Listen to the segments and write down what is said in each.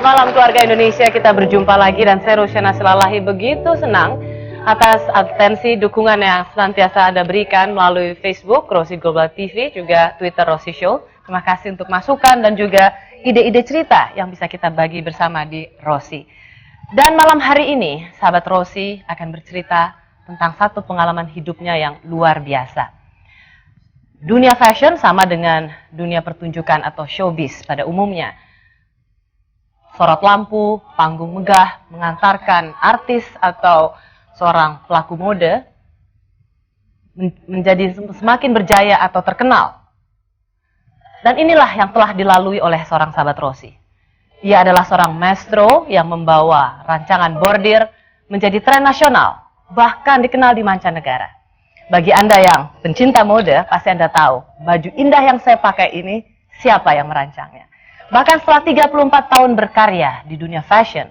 Selamat malam keluarga Indonesia, kita berjumpa lagi dan saya Rosyana Silalahi begitu senang atas atensi dukungan yang senantiasa Anda berikan melalui Facebook Rosi Global TV, juga Twitter Rosi Show. Terima kasih untuk masukan dan juga ide-ide cerita yang bisa kita bagi bersama di Rosi. Dan malam hari ini, sahabat Rosi akan bercerita tentang satu pengalaman hidupnya yang luar biasa. Dunia fashion sama dengan dunia pertunjukan atau showbiz pada umumnya. Sorot lampu, panggung megah, mengantarkan artis atau seorang pelaku mode menjadi semakin berjaya atau terkenal. Dan inilah yang telah dilalui oleh seorang sahabat Rosi. Ia adalah seorang maestro yang membawa rancangan bordir menjadi tren nasional, bahkan dikenal di mancanegara. Bagi Anda yang pencinta mode, pasti Anda tahu baju indah yang saya pakai ini siapa yang merancangnya. Bahkan setelah 34 tahun berkarya di dunia fashion,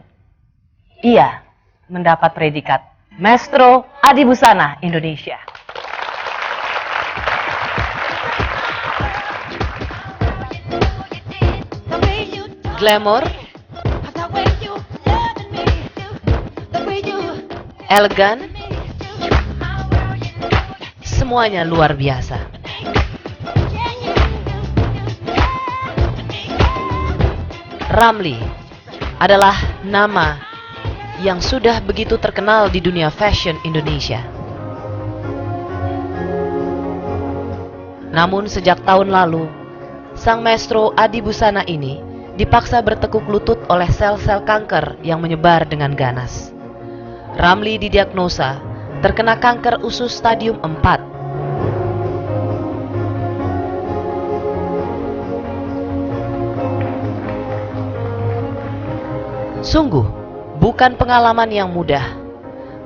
ia mendapat predikat Maestro Adibusana Indonesia. Glamour, elegan, semuanya luar biasa. Ramli adalah nama yang sudah begitu terkenal di dunia fashion Indonesia. Namun sejak tahun lalu, sang maestro Adibusana ini dipaksa bertekuk lutut oleh sel-sel kanker yang menyebar dengan ganas. Ramli didiagnosa terkena kanker usus stadium 4. Sungguh, bukan pengalaman yang mudah,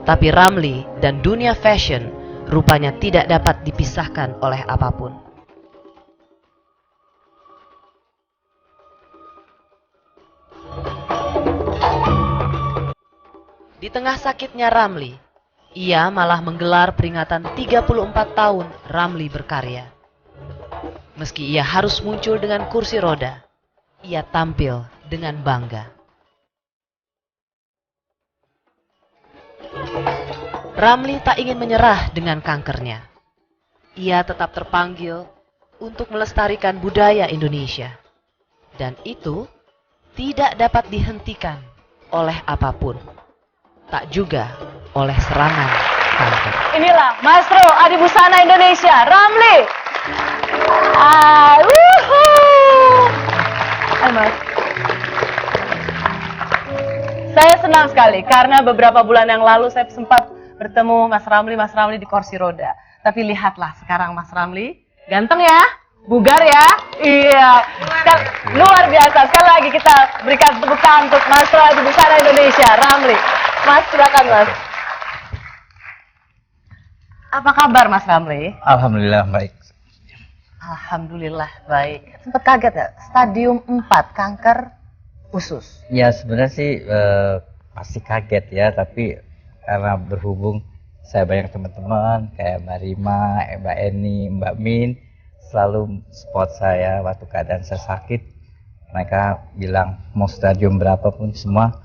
tapi Ramli dan dunia fashion rupanya tidak dapat dipisahkan oleh apapun. Di tengah sakitnya Ramli, ia malah menggelar peringatan 34 tahun Ramli berkarya. Meski ia harus muncul dengan kursi roda, ia tampil dengan bangga. Ramli tak ingin menyerah dengan kankernya. Ia tetap terpanggil untuk melestarikan budaya Indonesia. Dan itu tidak dapat dihentikan oleh apapun. Tak juga oleh serangan kanker. Inilah Maestro Adibusana Indonesia, Ramli. Hai Mas. Saya senang sekali karena beberapa bulan yang lalu saya sempat bertemu Mas Ramli di kursi roda. Tapi lihatlah sekarang Mas Ramli, ganteng ya, bugar ya, iya, luar biasa. Sekali lagi kita berikan tepuk tangan untuk Maestro Adibusana Indonesia, Ramli. Mas, silakan Mas. Apa kabar Mas Ramli? Alhamdulillah baik. Alhamdulillah baik. Sempat kaget ya, stadium 4 kanker usus. Ya sebenarnya sih pasti kaget ya, tapi karena berhubung saya banyak teman-teman kayak Mbak Rima, Mbak Eni, Mbak Min selalu support saya waktu keadaan saya sakit. Mereka bilang mau stadium berapapun semua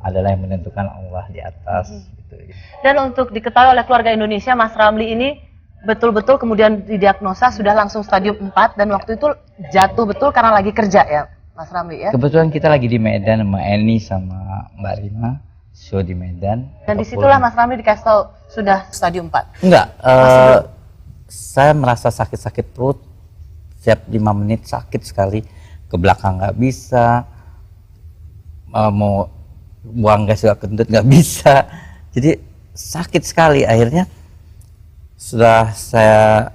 adalah yang menentukan Allah di atas. Gitu. Dan untuk diketahui oleh keluarga Indonesia, Mas Ramli ini betul-betul kemudian didiagnosa sudah langsung stadium 4 dan waktu itu jatuh betul karena lagi kerja ya Mas Ramli ya? Kebetulan kita lagi di Medan sama Eni sama Mbak Rima, show di Medan. Dan disitulah Mas Ramli dikasih tahu sudah stadium 4? Enggak, saya merasa sakit-sakit perut, setiap 5 menit sakit sekali, ke belakang nggak bisa, mau buang gas juga kentut nggak bisa, jadi sakit sekali. Akhirnya sudah saya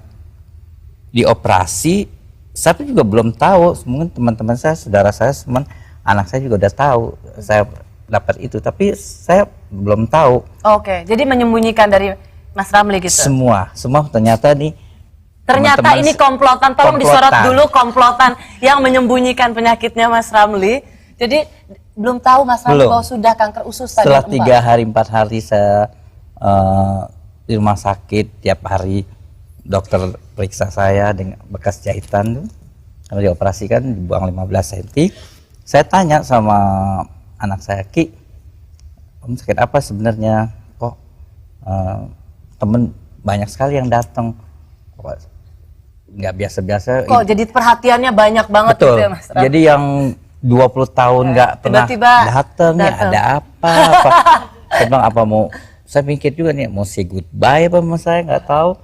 dioperasi, saya juga belum tahu, mungkin teman-teman saya, saudara saya, teman anak saya juga udah tahu saya dapat itu, tapi saya belum tahu. Oke, jadi menyembunyikan dari Mas Ramli gitu? Semua ternyata nih. Ternyata ini komplotan, tolong disorot dulu komplotan yang menyembunyikan penyakitnya Mas Ramli. Jadi belum tahu Mas Ramli bahwa sudah kanker usus stadium 4? Setelah 3 hari 4 hari saya di rumah sakit, tiap hari dokter periksa saya dengan bekas jahitan, karena dioperasikan dibuang 15 cm. Saya tanya sama anak saya, Ki, Om sakit apa sebenarnya? Kok temen banyak sekali yang datang, kok nggak biasa-biasa. Kok jadi perhatiannya banyak banget. Betul. Gitu ya Mas Ram? Jadi yang 20 tahun nggak pernah tiba-tiba datang, ya datang. ada apa? Saya bilang apa mau? Saya mikir juga nih mau say goodbye apa sama saya nggak tahu.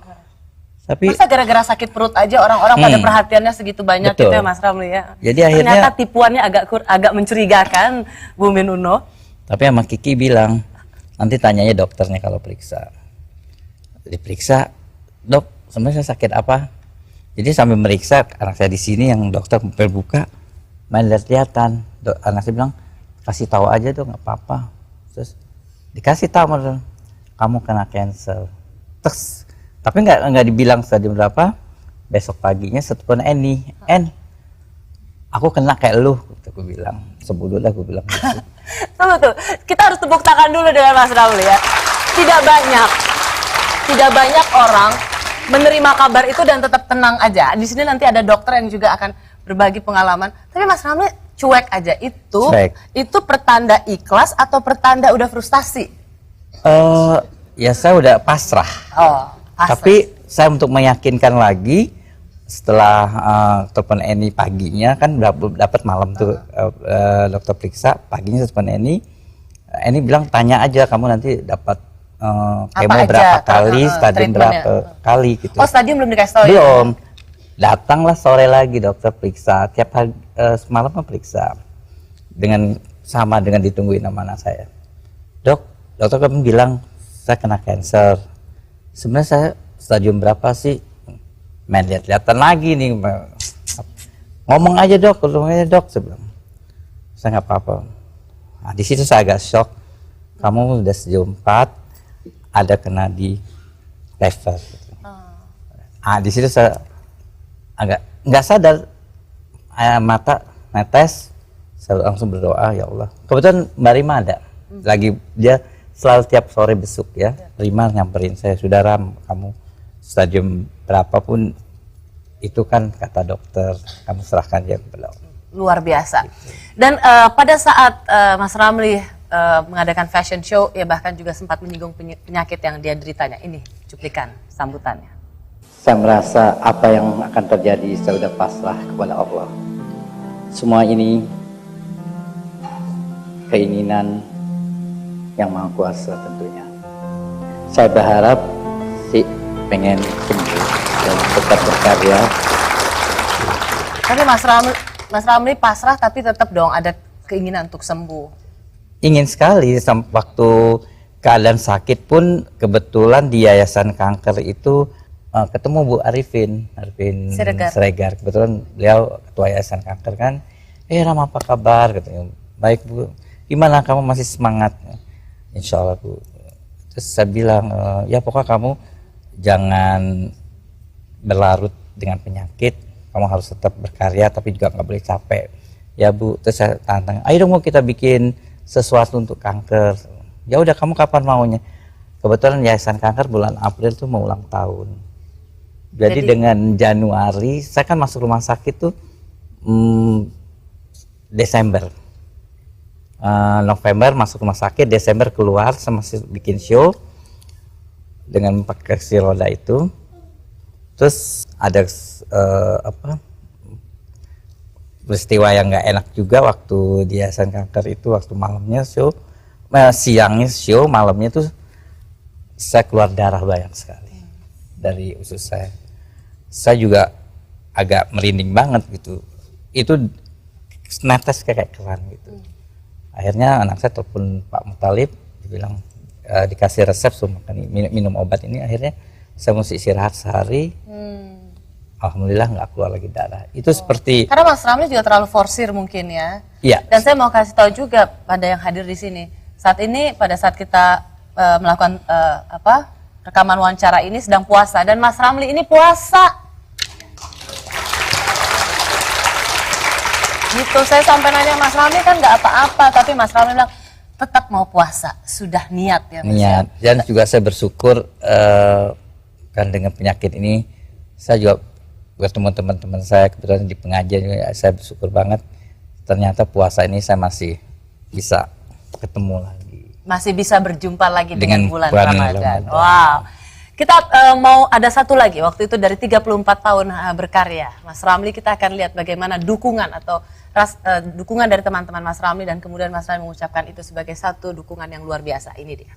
Tapi Masa gara-gara sakit perut aja orang-orang pada perhatiannya segitu banyak Betul. gitu ya Mas Ramli ya. Jadi akhirnya ternyata tipuannya agak mencurigakan, Bu Min Uno. tapi sama Kiki bilang nanti tanyanya dokternya kalau periksa. Diperiksa, dok sebenarnya saya sakit apa? Jadi sambil meriksa anak saya di sini yang dokter buka main lihat-lihatan. Anak saya bilang kasih tahu aja dong nggak apa-apa. Terus dikasih tahu kamu kena cancer. Terus tapi nggak dibilang stadium berapa. Besok paginya setelepon aku kena kayak lu, aku bilang. Sembuh dulu aku bilang. Tunggu tuh, kita harus tepuk tangan dulu dengan Mas Ramli ya. Tidak banyak orang menerima kabar itu dan tetap tenang aja. Di sini nanti ada dokter yang juga akan berbagi pengalaman. Tapi Mas Ramli cuek aja. Itu pertanda ikhlas atau pertanda udah frustasi? Ya saya udah pasrah. Oh, pasrah. Tapi saya untuk meyakinkan lagi setelah telepon Eni paginya kan dapat malam tuh dokter periksa paginya telepon Eni bilang tanya aja kamu nanti dapat kemo berapa kali, stadium berapa kali gitu. Oh stadium belum dikasih tahu belum. Ya? Datanglah sore lagi dokter periksa tiap hari semalam periksa sama dengan ditungguin sama anak saya. Dokter kamu bilang saya kena cancer. Sebenarnya saya stadium berapa sih? Main lihat-lihatan lagi nih, ngomong aja dok, saya bilang saya nggak apa-apa. Nah, di situ saya agak shock, kamu udah stadium 4, ada kena di lever. Nah, di situ saya agak nggak sadar, mata netes, saya langsung berdoa ya Allah. Kebetulan Mbak Rima ada, lagi dia selalu tiap sore besuk ya, Rima nyamperin saya, saudara kamu stadium berapapun itu kan kata dokter kamu serahkan dia kepada Allah. Luar biasa. Dan pada saat Mas Ramli mengadakan fashion show ya bahkan juga sempat menyinggung penyakit yang dia deritanya. Ini cuplikan sambutannya. Saya merasa apa yang akan terjadi saya sudah pasrah kepada Allah. Semua ini keinginan yang Maha Kuasa tentunya. Saya berharap pengen sembuh dan tetap berkarya. Tapi Mas Ramli pasrah tapi tetap dong ada keinginan untuk sembuh. Ingin sekali, waktu keadaan sakit pun kebetulan di Yayasan Kanker itu ketemu Bu Arifin Siregar. Kebetulan beliau ketua Yayasan Kanker kan. Ram apa kabar? Katanya, baik Bu. Gimana kamu masih semangat? Insya Allah Bu. Terus saya bilang ya pokoknya kamu jangan berlarut dengan penyakit, kamu harus tetap berkarya tapi juga nggak boleh capek ya Bu. Terus saya tantang, ayo dong kita bikin sesuatu untuk kanker. Ya udah kamu kapan maunya? Kebetulan Yayasan Kanker bulan April tuh mau ulang tahun, jadi dengan Januari saya kan masuk rumah sakit tuh Desember, November masuk rumah sakit, Desember keluar, saya masih bikin show dengan pakai kursi roda itu. Terus ada peristiwa yang nggak enak juga waktu di Yayasan Kanker itu, waktu malamnya show, siangnya show, malamnya tuh saya keluar darah banyak sekali dari usus saya. Saya juga agak merinding banget gitu. Itu netes kayak keran gitu. Akhirnya anak saya telepon Pak Mutalib, dibilang dikasih resep suruh minum obat ini. Akhirnya saya mesti istirahat sehari. Alhamdulillah nggak keluar lagi darah. Itu seperti karena Mas Ramli juga terlalu forsir mungkin ya. Iya. Dan saya mau kasih tahu juga pada yang hadir di sini. Saat ini pada saat kita melakukan rekaman wawancara ini sedang puasa dan Mas Ramli ini puasa. Gitu, saya sampai nanya Mas Ramli kan nggak apa-apa, tapi Mas Ramli bilang tetap mau puasa, sudah niat ya Mas. Niat, dan juga saya bersyukur kan dengan penyakit ini, saya juga bertemu teman-teman saya kebetulan di pengajian juga, saya bersyukur banget ternyata puasa ini saya masih bisa ketemu lagi. Masih bisa berjumpa lagi dengan bulan Ramadan. Ramadan. Wow. Kita mau ada satu lagi, waktu itu dari 34 tahun berkarya. Mas Ramli, kita akan lihat bagaimana dukungan atau dukungan dari teman-teman Mas Ramli, dan kemudian Mas Ramli mengucapkan itu sebagai satu dukungan yang luar biasa. Ini dia.